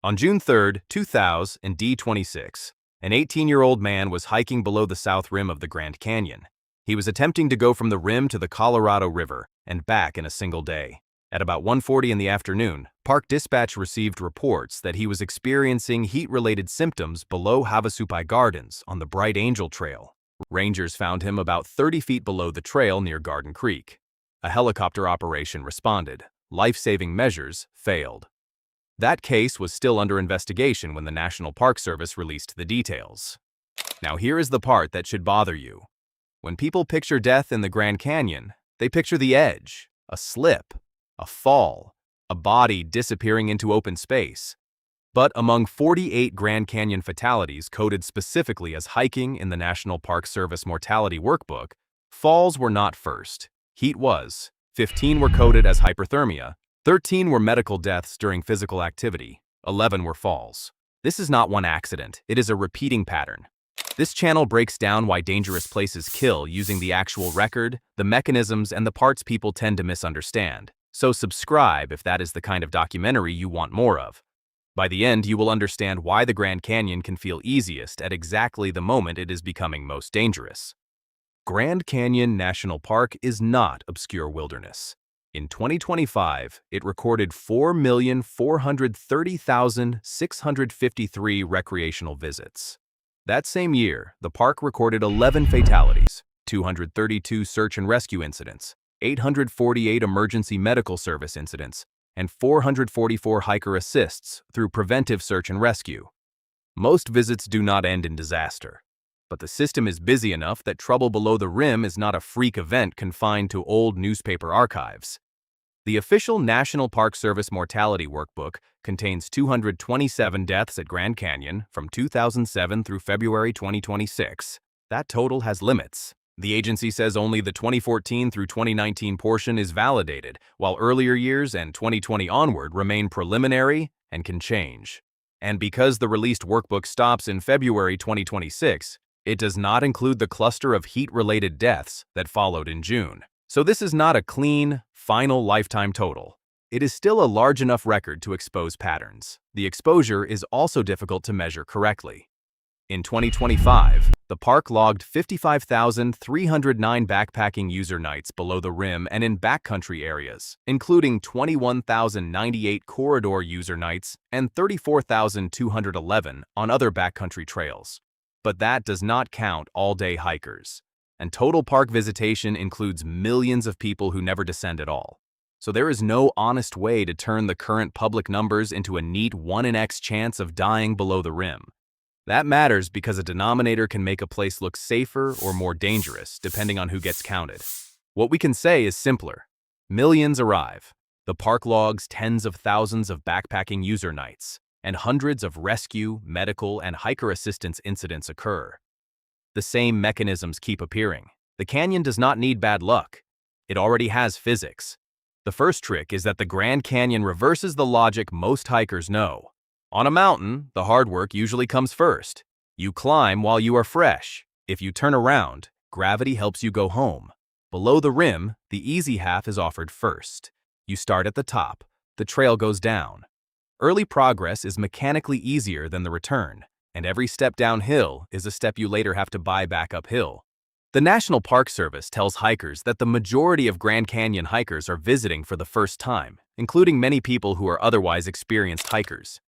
On June 3, 2000, in D26, an 18-year-old man was hiking below the south rim of the Grand Canyon. He was attempting to go from the rim to the Colorado River and back in a single day. At about 1:40 in the afternoon, Park Dispatch received reports that he was experiencing heat-related symptoms below Havasupai Gardens on the Bright Angel Trail. Rangers found him about 30 feet below the trail near Garden Creek. A helicopter operation responded. Life-saving measures failed. That case was still under investigation when the National Park Service released the details. Now here is the part that should bother you. When people picture death in the Grand Canyon, they picture the edge, a slip, a fall, a body disappearing into open space. But among 48 Grand Canyon fatalities coded specifically as hiking in the National Park Service Mortality Workbook, falls were not first. Heat was. 15 were coded as hyperthermia, 13 were medical deaths during physical activity, 11 were falls. This is not one accident, it is a repeating pattern. This channel breaks down why dangerous places kill using the actual record, the mechanisms, and the parts people tend to misunderstand. So subscribe if that is the kind of documentary you want more of. By the end, you will understand why the Grand Canyon can feel easiest at exactly the moment it is becoming most dangerous. Grand Canyon National Park is not obscure wilderness. In 2025, it recorded 4,430,653 recreational visits. That same year, the park recorded 11 fatalities, 232 search and rescue incidents, 848 emergency medical service incidents, and 444 hiker assists through preventive search and rescue. Most visits do not end in disaster, but the system is busy enough that trouble below the rim is not a freak event confined to old newspaper archives. The official National Park Service Mortality Workbook contains 227 deaths at Grand Canyon from 2007 through February 2026. That total has limits. The agency says only the 2014 through 2019 portion is validated, while earlier years and 2020 onward remain preliminary and can change. And because the released workbook stops in February 2026, it does not include the cluster of heat-related deaths that followed in June. So this is not a clean, final lifetime total. It is still a large enough record to expose patterns. The exposure is also difficult to measure correctly. In 2025, the park logged 55,309 backpacking user nights below the rim and in backcountry areas, including 21,098 corridor user nights and 34,211 on other backcountry trails. But that does not count all-day hikers. And total park visitation includes millions of people who never descend at all. So there is no honest way to turn the current public numbers into a neat 1 in X chance of dying below the rim. That matters because a denominator can make a place look safer or more dangerous, depending on who gets counted. What we can say is simpler. Millions arrive. The park logs tens of thousands of backpacking user nights, and hundreds of rescue, medical, and hiker assistance incidents occur. The same mechanisms keep appearing. The canyon does not need bad luck. It already has physics. The first trick is that the Grand Canyon reverses the logic most hikers know. On a mountain, the hard work usually comes first. You climb while you are fresh. If you turn around, gravity helps you go home. Below the rim, the easy half is offered first. You start at the top. The trail goes down. Early progress is mechanically easier than the return, and every step downhill is a step you later have to buy back uphill. The National Park Service tells hikers that the majority of Grand Canyon hikers are visiting for the first time, including many people who are otherwise experienced hikers.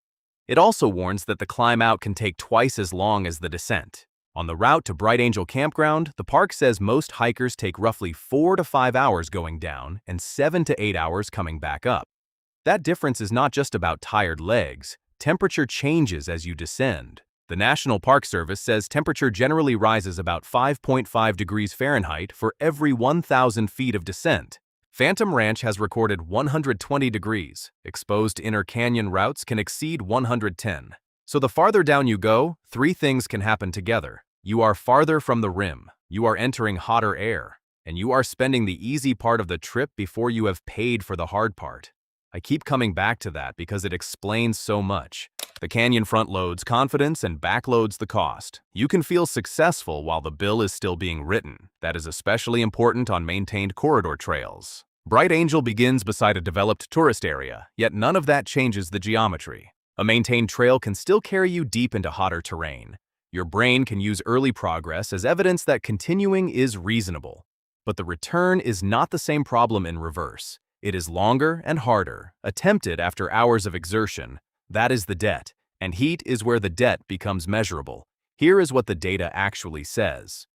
It also warns that the climb out can take twice as long as the descent. On the route to Bright Angel Campground, the park says most hikers take roughly 4 to 5 hours going down and 7 to 8 hours coming back up. That difference is not just about tired legs. Temperature changes as you descend. The National Park Service says temperature generally rises about 5.5 degrees Fahrenheit for every 1,000 feet of descent. Phantom Ranch has recorded 120 degrees. Exposed inner canyon routes can exceed 110. So the farther down you go, 3 things can happen together. You are farther from the rim, you are entering hotter air, and you are spending the easy part of the trip before you have paid for the hard part. I keep coming back to that because it explains so much. The canyon front loads confidence and backloads the cost. You can feel successful while the bill is still being written. That is especially important on maintained corridor trails. Bright Angel begins beside a developed tourist area, yet none of that changes the geometry. A maintained trail can still carry you deep into hotter terrain. Your brain can use early progress as evidence that continuing is reasonable. But the return is not the same problem in reverse. It is longer and harder, attempted after hours of exertion. That is the debt, and heat is where the debt becomes measurable. Here is what the data actually says.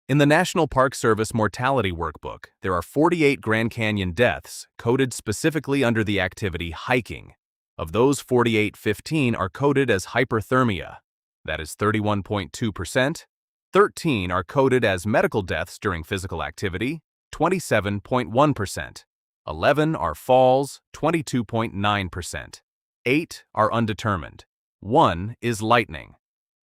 In the National Park Service Mortality Workbook, there are 48 Grand Canyon deaths coded specifically under the activity hiking. Of those 48, 15 are coded as hyperthermia. That is 31.2%. 13 are coded as medical deaths during physical activity, 27.1%. 11 are falls, 22.9%. 8 are undetermined. 1 is lightning.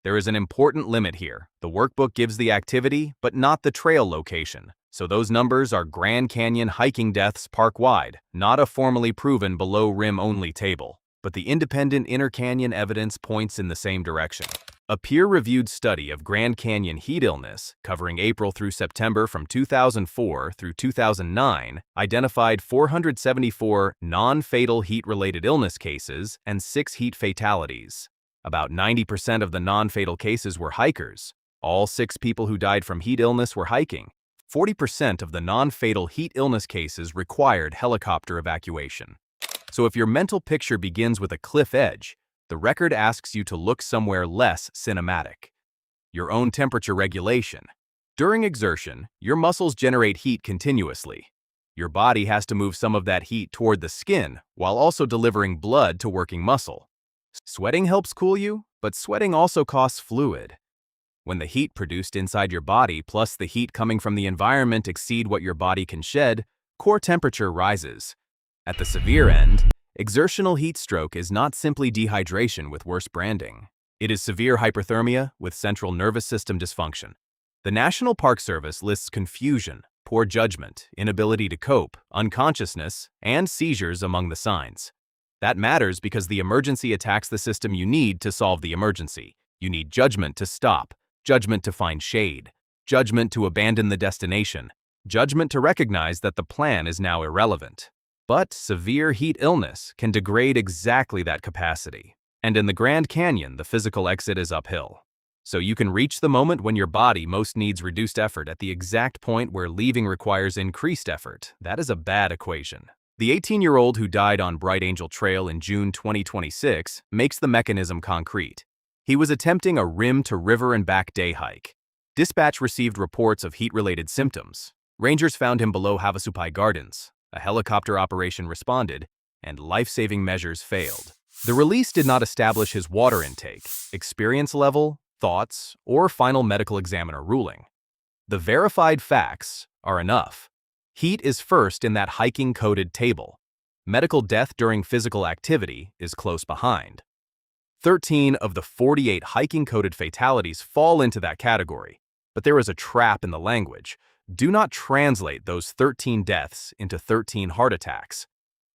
There is an important limit here. The workbook gives the activity, but not the trail location. So those numbers are Grand Canyon hiking deaths park-wide, not a formally proven below-rim-only table. But the independent inter-canyon evidence points in the same direction. A peer-reviewed study of Grand Canyon heat illness, covering April through September from 2004 through 2009, identified 474 non-fatal heat-related illness cases and 6 heat fatalities. About 90% of the non-fatal cases were hikers. All 6 people who died from heat illness were hiking. 40% of the non-fatal heat illness cases required helicopter evacuation. So if your mental picture begins with a cliff edge, the record asks you to look somewhere less cinematic. Your own temperature regulation. During exertion, your muscles generate heat continuously. Your body has to move some of that heat toward the skin while also delivering blood to working muscle. Sweating helps cool you, but sweating also costs fluid. When the heat produced inside your body plus the heat coming from the environment exceed what your body can shed, core temperature rises. At the severe end, exertional heat stroke is not simply dehydration with worse branding. It is severe hyperthermia with central nervous system dysfunction. The National Park Service lists confusion, poor judgment, inability to cope, unconsciousness, and seizures among the signs. That matters because the emergency attacks the system you need to solve the emergency. You need judgment to stop, judgment to find shade, judgment to abandon the destination, judgment to recognize that the plan is now irrelevant. But severe heat illness can degrade exactly that capacity. And in the Grand Canyon, the physical exit is uphill. So you can reach the moment when your body most needs reduced effort at the exact point where leaving requires increased effort. That is a bad equation. The 18-year-old who died on Bright Angel Trail in June 2026 makes the mechanism concrete. He was attempting a rim-to-river-and-back day hike. Dispatch received reports of heat-related symptoms. Rangers found him below Havasupai Gardens. A helicopter operation responded, and life-saving measures failed. The release did not establish his water intake, experience level, thoughts, or final medical examiner ruling. The verified facts are enough. Heat is first in that hiking-coded table. Medical death during physical activity is close behind. 13 of the 48 hiking-coded fatalities fall into that category, but there is a trap in the language. Do not translate those 13 deaths into 13 heart attacks.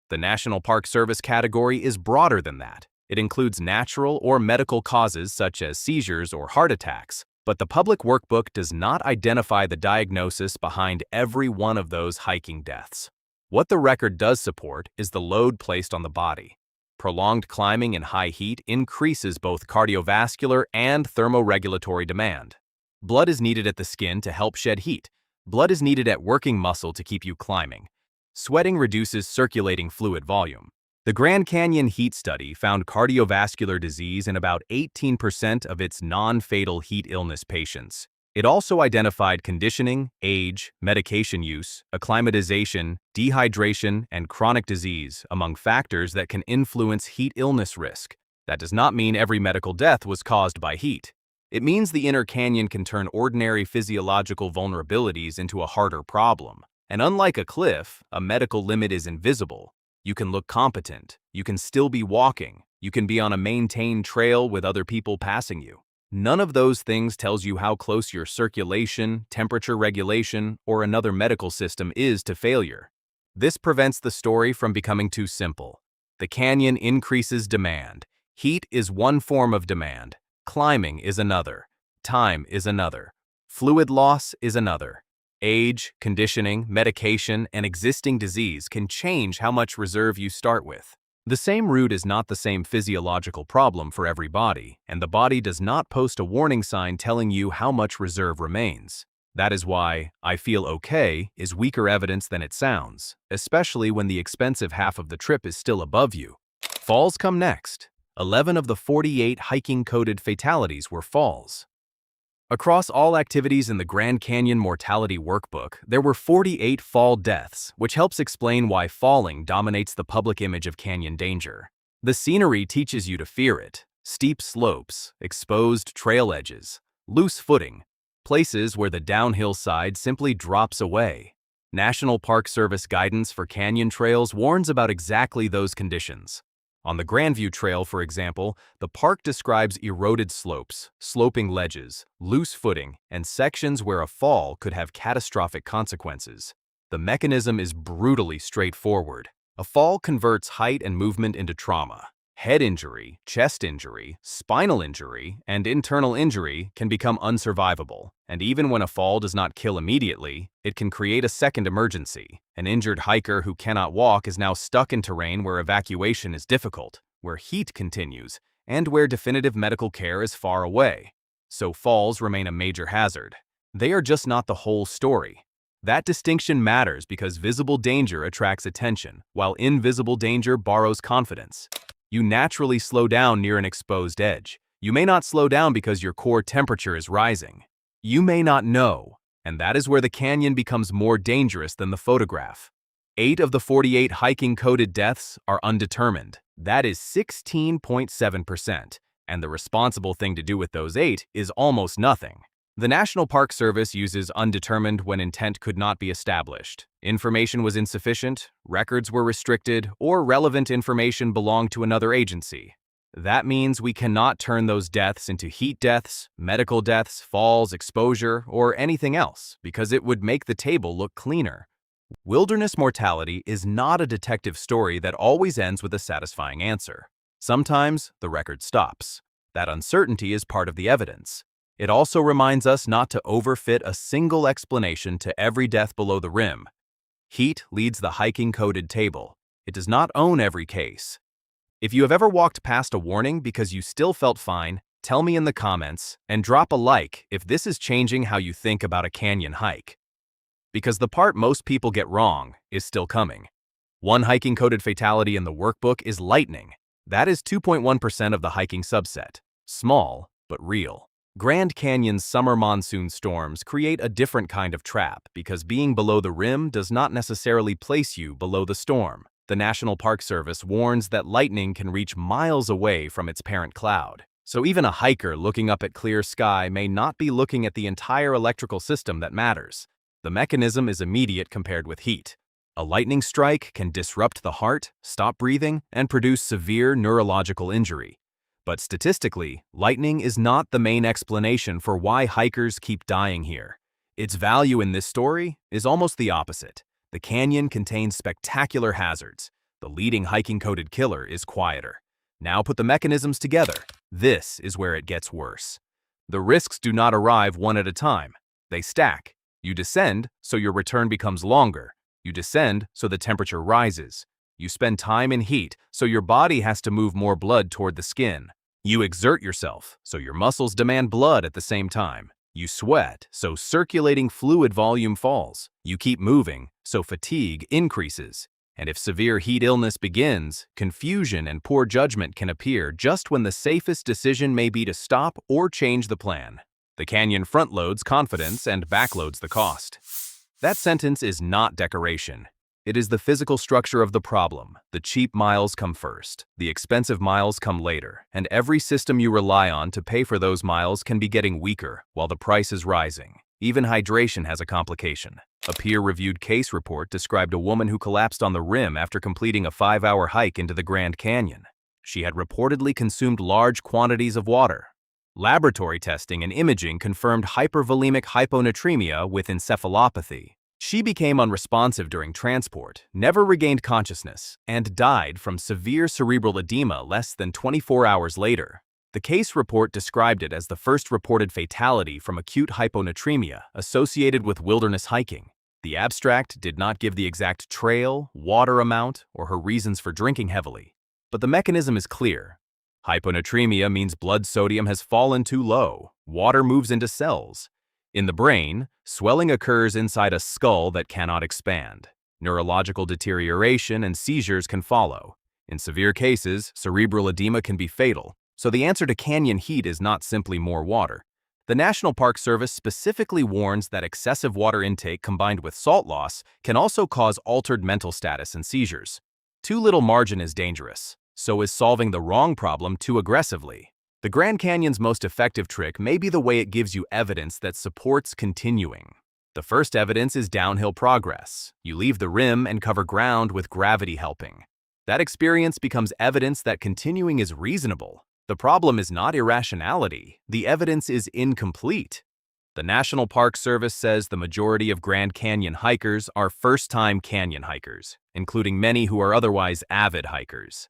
The National Park Service category is broader than that. It includes natural or medical causes such as seizures or heart attacks, but the public workbook does not identify the diagnosis behind every one of those hiking deaths. What the record does support is the load placed on the body. Prolonged climbing in high heat increases both cardiovascular and thermoregulatory demand. Blood is needed at the skin to help shed heat. Blood is needed at working muscle to keep you climbing. Sweating reduces circulating fluid volume. The Grand Canyon Heat Study found cardiovascular disease in about 18% of its non-fatal heat illness patients. It also identified conditioning, age, medication use, acclimatization, dehydration, and chronic disease among factors that can influence heat illness risk. That does not mean every medical death was caused by heat. It means the inner canyon can turn ordinary physiological vulnerabilities into a harder problem. And unlike a cliff, a medical limit is invisible. You can look competent. You can still be walking. You can be on a maintained trail with other people passing you. None of those things tells you how close your circulation, temperature regulation, or another medical system is to failure. This prevents the story from becoming too simple. The canyon increases demand. Heat is one form of demand. Climbing is another. Time is another. Fluid loss is another. Age, conditioning, medication, and existing disease can change how much reserve you start with. The same route is not the same physiological problem for every body, and the body does not post a warning sign telling you how much reserve remains. That is why "I feel okay" is weaker evidence than it sounds, especially when the expensive half of the trip is still above you. Falls come next. 11 of the 48 hiking-coded fatalities were falls. Across all activities in the Grand Canyon Mortality Workbook, there were 48 fall deaths, which helps explain why falling dominates the public image of canyon danger. The scenery teaches you to fear it. Steep slopes, exposed trail edges, loose footing, places where the downhill side simply drops away. National Park Service guidance for canyon trails warns about exactly those conditions. On the Grandview Trail, for example, the park describes eroded slopes, sloping ledges, loose footing, and sections where a fall could have catastrophic consequences. The mechanism is brutally straightforward. A fall converts height and movement into trauma. Head injury, chest injury, spinal injury, and internal injury can become unsurvivable, and even when a fall does not kill immediately, it can create a second emergency. An injured hiker who cannot walk is now stuck in terrain where evacuation is difficult, where heat continues, and where definitive medical care is far away. So falls remain a major hazard. They are just not the whole story. That distinction matters because visible danger attracts attention, while invisible danger borrows confidence. You naturally slow down near an exposed edge. You may not slow down because your core temperature is rising. You may not know, and that is where the canyon becomes more dangerous than the photograph. 8 of the 48 hiking-coded deaths are undetermined. That is 16.7%, and the responsible thing to do with those 8 is almost nothing. The National Park Service uses undetermined when intent could not be established. Information was insufficient, records were restricted, or relevant information belonged to another agency. That means we cannot turn those deaths into heat deaths, medical deaths, falls, exposure, or anything else, because it would make the table look cleaner. Wilderness mortality is not a detective story that always ends with a satisfying answer. Sometimes the record stops. That uncertainty is part of the evidence. It also reminds us not to overfit a single explanation to every death below the rim. Heat leads the hiking-coded table. It does not own every case. If you have ever walked past a warning because you still felt fine, tell me in the comments, and drop a like if this is changing how you think about a canyon hike. Because the part most people get wrong is still coming. One hiking-coded fatality in the workbook is lightning. That is 2.1% of the hiking subset. Small, but real. Grand Canyon's summer monsoon storms create a different kind of trap because being below the rim does not necessarily place you below the storm. The National Park Service warns that lightning can reach miles away from its parent cloud. So even a hiker looking up at clear sky may not be looking at the entire electrical system that matters. The mechanism is immediate compared with heat. A lightning strike can disrupt the heart, stop breathing, and produce severe neurological injury. But statistically, lightning is not the main explanation for why hikers keep dying here. Its value in this story is almost the opposite. The canyon contains spectacular hazards. The leading hiking-coded killer is quieter. Now put the mechanisms together. This is where it gets worse. The risks do not arrive one at a time. They stack. You descend, so your return becomes longer. You descend, so the temperature rises. You spend time in heat, so your body has to move more blood toward the skin. You exert yourself, so your muscles demand blood at the same time. You sweat, so circulating fluid volume falls. You keep moving, so fatigue increases. And if severe heat illness begins, confusion and poor judgment can appear just when the safest decision may be to stop or change the plan. The canyon front-loads confidence and backloads the cost. That sentence is not decoration. It is the physical structure of the problem. The cheap miles come first. The expensive miles come later. And every system you rely on to pay for those miles can be getting weaker while the price is rising. Even hydration has a complication. A peer-reviewed case report described a woman who collapsed on the rim after completing a 5-hour hike into the Grand Canyon. She had reportedly consumed large quantities of water. Laboratory testing and imaging confirmed hypervolemic hyponatremia with encephalopathy. She became unresponsive during transport, never regained consciousness, and died from severe cerebral edema less than 24 hours later. The case report described it as the first reported fatality from acute hyponatremia associated with wilderness hiking. The abstract did not give the exact trail, water amount, or her reasons for drinking heavily. But the mechanism is clear. Hyponatremia means blood sodium has fallen too low. Water moves into cells. In the brain, swelling occurs inside a skull that cannot expand. Neurological deterioration and seizures can follow. In severe cases, cerebral edema can be fatal. So the answer to canyon heat is not simply more water. The National Park Service specifically warns that excessive water intake combined with salt loss can also cause altered mental status and seizures. Too little margin is dangerous. So is solving the wrong problem too aggressively. The Grand Canyon's most effective trick may be the way it gives you evidence that supports continuing. The first evidence is downhill progress. You leave the rim and cover ground with gravity helping. That experience becomes evidence that continuing is reasonable. The problem is not irrationality. The evidence is incomplete. The National Park Service says the majority of Grand Canyon hikers are first-time canyon hikers, including many who are otherwise avid hikers.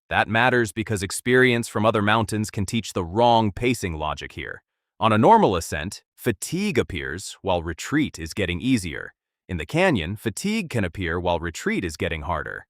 That matters because experience from other mountains can teach the wrong pacing logic here. On a normal ascent, fatigue appears while retreat is getting easier. In the canyon, fatigue can appear while retreat is getting harder.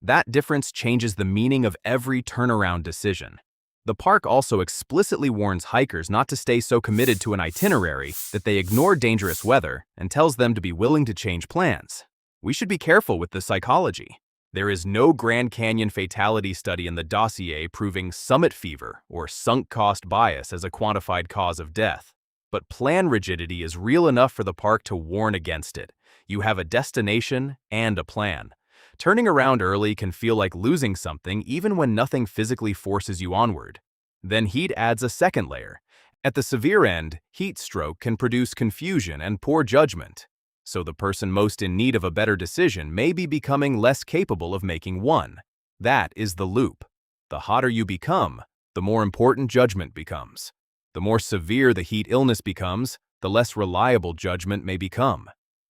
That difference changes the meaning of every turnaround decision. The park also explicitly warns hikers not to stay so committed to an itinerary that they ignore dangerous weather and tells them to be willing to change plans. We should be careful with the psychology. There is no Grand Canyon fatality study in the dossier proving summit fever or sunk cost bias as a quantified cause of death. But plan rigidity is real enough for the park to warn against it. You have a destination and a plan. Turning around early can feel like losing something even when nothing physically forces you onward. Then heat adds a second layer. At the severe end, heat stroke can produce confusion and poor judgment. So the person most in need of a better decision may be becoming less capable of making one. That is the loop. The hotter you become, the more important judgment becomes. The more severe the heat illness becomes, the less reliable judgment may become.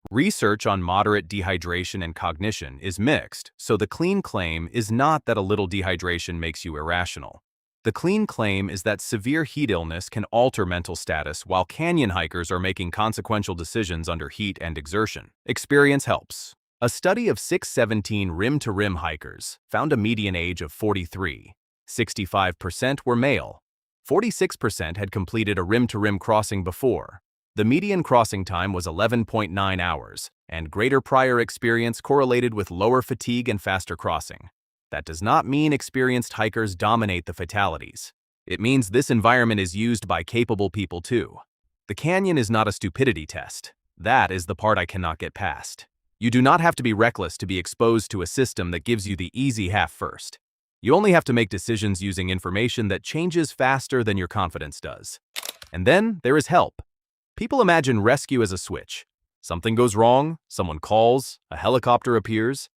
Research on moderate dehydration and cognition is mixed, so the clean claim is not that a little dehydration makes you irrational. The clean claim is that severe heat illness can alter mental status while canyon hikers are making consequential decisions under heat and exertion. Experience helps. A study of 617 rim-to-rim hikers found a median age of 43. 65% were male. 46% had completed a rim-to-rim crossing before. The median crossing time was 11.9 hours, and greater prior experience correlated with lower fatigue and faster crossing. That does not mean experienced hikers dominate the fatalities. It means this environment is used by capable people too. The canyon is not a stupidity test. That is the part I cannot get past. You do not have to be reckless to be exposed to a system that gives you the easy half first. You only have to make decisions using information that changes faster than your confidence does. And then there is help. People imagine rescue as a switch. Something goes wrong, someone calls, a helicopter appears.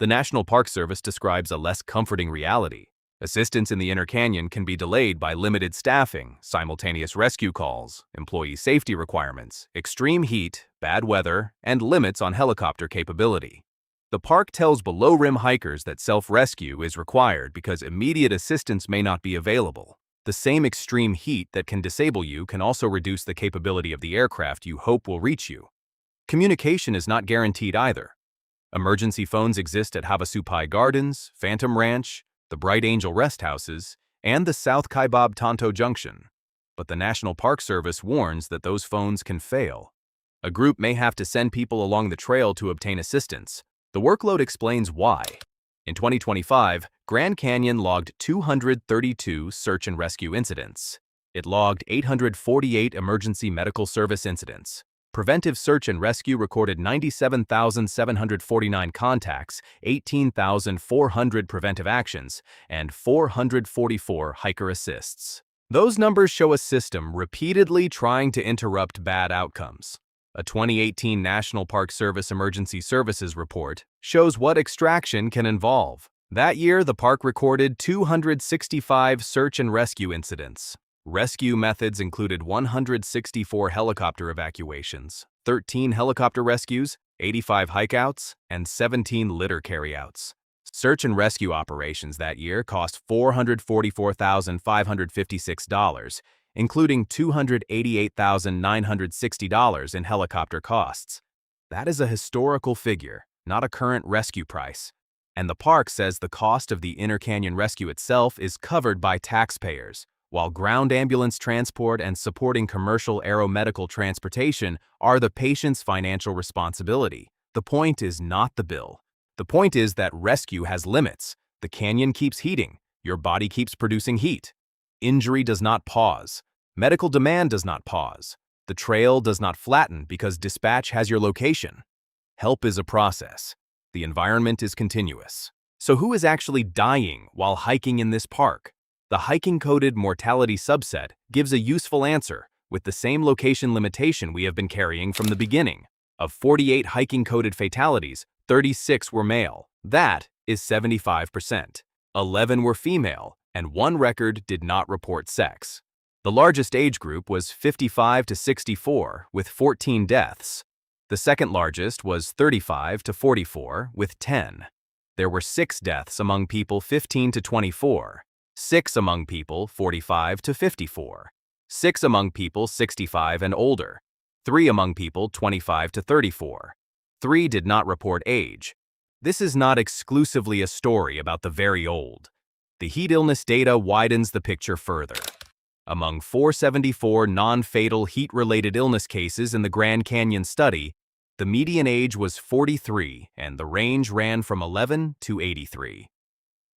The National Park Service describes a less comforting reality. Assistance in the Inner Canyon can be delayed by limited staffing, simultaneous rescue calls, employee safety requirements, extreme heat, bad weather, and limits on helicopter capability. The park tells below-rim hikers that self-rescue is required because immediate assistance may not be available. The same extreme heat that can disable you can also reduce the capability of the aircraft you hope will reach you. Communication is not guaranteed either. Emergency phones exist at Havasupai Gardens, Phantom Ranch, the Bright Angel Rest Houses, and the South Kaibab Tonto Junction. But the National Park Service warns that those phones can fail. A group may have to send people along the trail to obtain assistance. The workload explains why. In 2025, Grand Canyon logged 232 search and rescue incidents. It logged 848 emergency medical service incidents. Preventive search and rescue recorded 97,749 contacts, 18,400 preventive actions, and 444 hiker assists. Those numbers show a system repeatedly trying to interrupt bad outcomes. A 2018 National Park Service Emergency Services report shows what extraction can involve. That year, the park recorded 265 search and rescue incidents. Rescue methods included 164 helicopter evacuations, 13 helicopter rescues, 85 hikeouts, and 17 litter carryouts. Search and rescue operations that year cost $444,556, including $288,960 in helicopter costs. That is a historical figure, not a current rescue price. And the park says the cost of the Inner Canyon rescue itself is covered by taxpayers, while ground ambulance transport and supporting commercial aeromedical transportation are the patient's financial responsibility. The point is not the bill. The point is that rescue has limits. The canyon keeps heating. Your body keeps producing heat. Injury does not pause. Medical demand does not pause. The trail does not flatten because dispatch has your location. Help is a process. The environment is continuous. So who is actually dying while hiking in this park? The hiking-coded mortality subset gives a useful answer with the same location limitation we have been carrying from the beginning. Of 48 hiking-coded fatalities, 36 were male. That is 75%. 11 were female, and 1 record did not report sex. The largest age group was 55 to 64, with 14 deaths. The second largest was 35 to 44, with 10. There were 6 deaths among people 15 to 24, 6 among people 45 to 54, 6 among people 65 and older, 3 among people 25 to 34. 3 did not report age. This is not exclusively a story about the very old. The heat illness data widens the picture further. Among 474 non-fatal heat-related illness cases in the Grand Canyon study, the median age was 43 and the range ran from 11 to 83.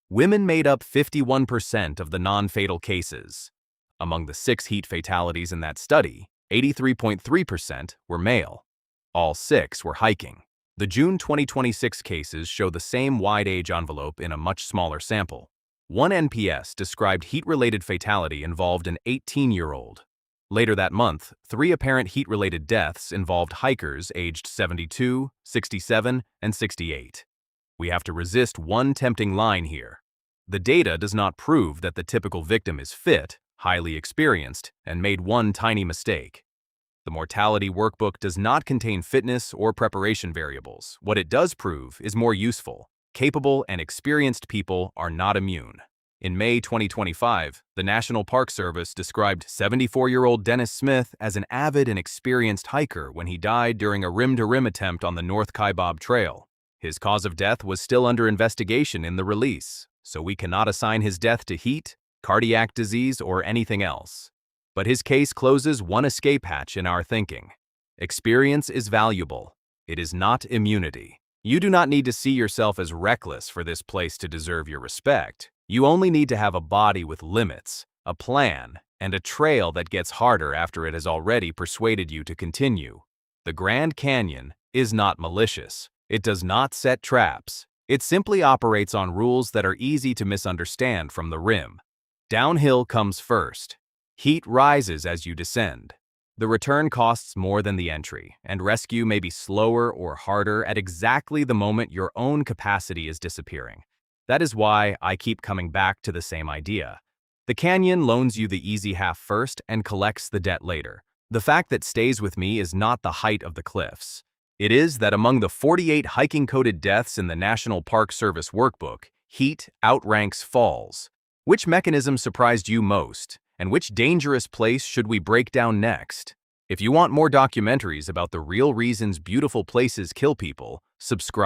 Women made up 51% of the non-fatal cases. Among the 6 heat fatalities in that study, 83.3% were male. All 6 were hiking. The June 2026 cases show the same wide age envelope in a much smaller sample. One NPS described heat-related fatality involved an 18-year-old. Later that month, 3 apparent heat-related deaths involved hikers aged 72, 67, and 68. We have to resist one tempting line here. The data does not prove that the typical victim is fit, highly experienced, and made one tiny mistake. The mortality workbook does not contain fitness or preparation variables. What it does prove is more useful. Capable and experienced people are not immune. In May 2025, the National Park Service described 74-year-old Dennis Smith as an avid and experienced hiker when he died during a rim-to-rim attempt on the North Kaibab Trail. His cause of death was still under investigation in the release, so we cannot assign his death to heat, cardiac disease, or anything else. But his case closes one escape hatch in our thinking. Experience is valuable. It is not immunity. You do not need to see yourself as reckless for this place to deserve your respect. You only need to have a body with limits, a plan, and a trail that gets harder after it has already persuaded you to continue. The Grand Canyon is not malicious. It does not set traps. It simply operates on rules that are easy to misunderstand from the rim. Downhill comes first. Heat rises as you descend. The return costs more than the entry, and rescue may be slower or harder at exactly the moment your own capacity is disappearing. That is why I keep coming back to the same idea. The canyon loans you the easy half first and collects the debt later. The fact that stays with me is not the height of the cliffs. It is that among the 48 hiking-coded deaths in the National Park Service workbook, heat outranks falls. Which mechanism surprised you most? And which dangerous place should we break down next? If you want more documentaries about the real reasons beautiful places kill people, subscribe.